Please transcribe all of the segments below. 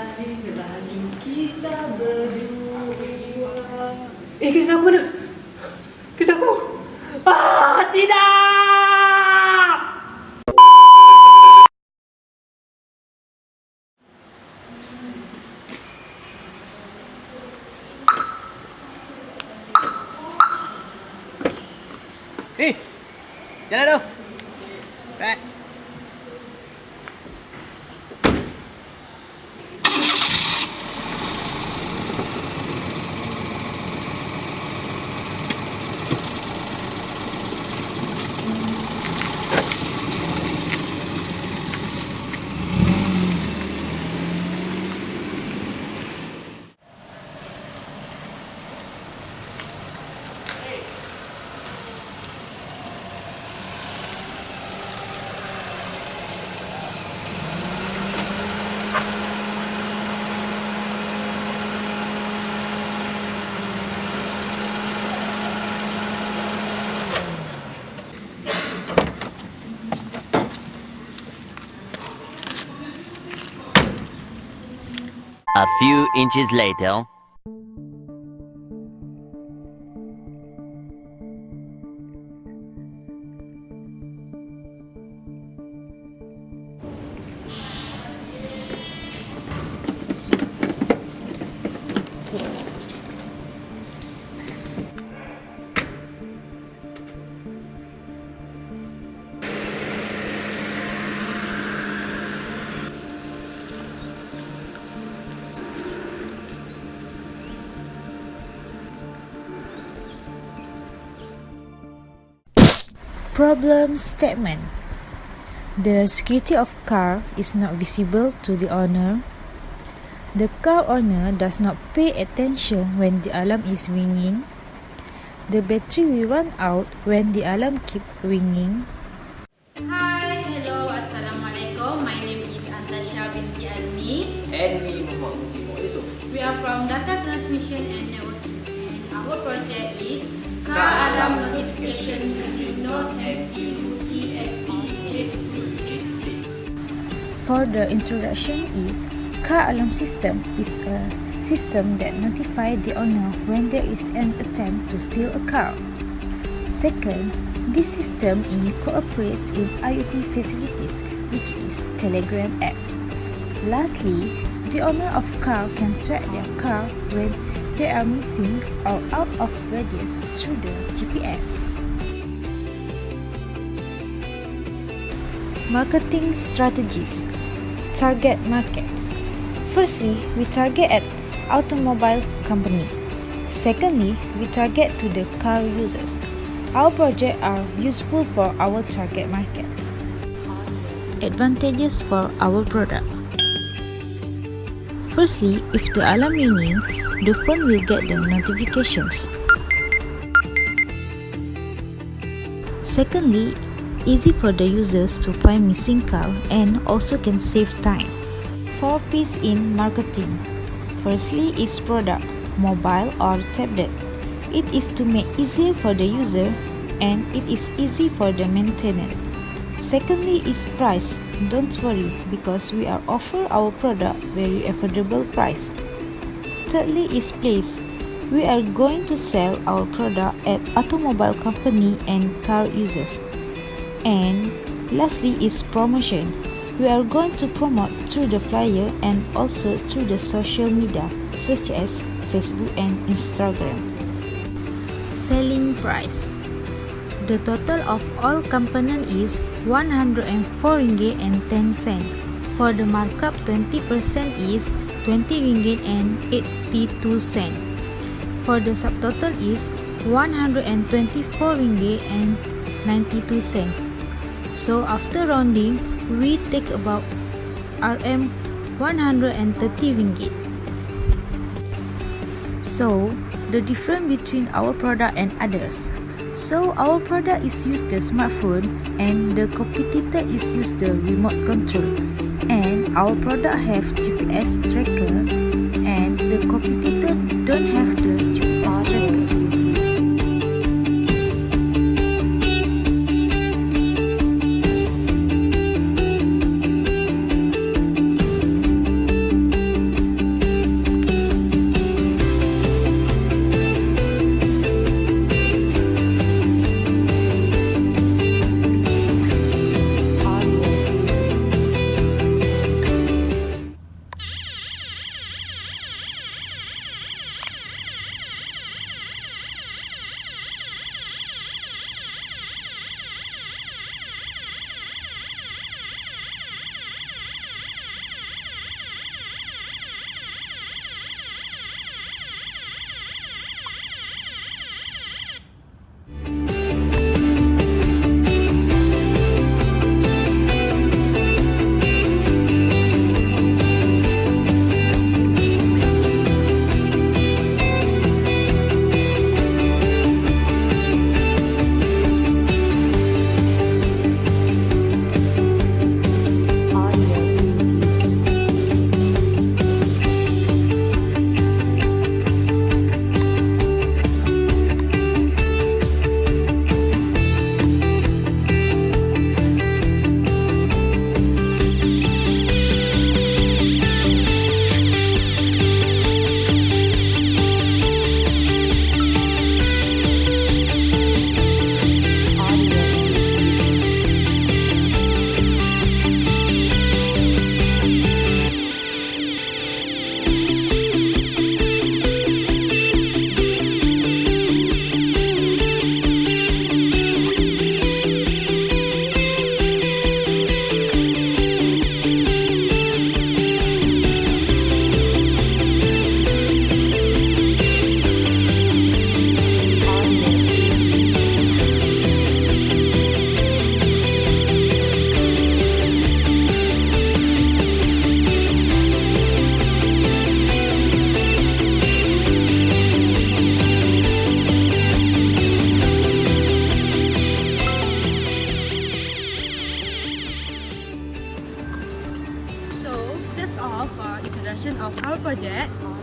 hari laju kita berdua. Kita mana? Kita aku. Tidak! Jalan dong. A few inches later. Problem statement. The security of car is not visible to the owner. The car owner does not pay attention when the alarm is ringing. The battery will run out when the alarm keeps ringing. Hi, hello, Assalamualaikum. My name is Antasha binti Azmi. And me, Muhammad Musimo Yusuf. We are from Data Transmission and Networking, and our project is Car Alarm Notification using Node MCU ESP8266. For the introduction is, car alarm system is a system that notifies the owner when there is an attempt to steal a car. Second, this system incorporates in IoT facilities, which is Telegram apps. Lastly, the owner of car can track their car when they are missing or out of radius through the GPS. Marketing strategies. Target markets. Firstly, we target at automobile company. Secondly, we target to the car users. Our projects are useful for our target markets. Advantages for our product. Firstly, if the alarm ringing, the phone will get the notifications. Secondly, easy for the users to find missing car and also can save time. 4 P's in marketing. Firstly is product, mobile or tablet. It is to make easier for the user and it is easy for the maintenance. Secondly is price. Don't worry because we are offer our product very affordable price. Thirdly is place. We are going to sell our product at automobile company and car users. And lastly is promotion. We are going to promote through the flyer and also through the social media such as Facebook and Instagram. Selling price. The total of all component is RM104.10. For the markup 20% is RM20.82. For the subtotal is RM124.92. So after rounding, we take about RM130. So the difference between our product and others. So our product is use the smartphone and the competitor is use the remote control. And our product have GPS tracker and the competitor don't have the GPS tracker.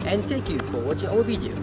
And thank you for watching our video.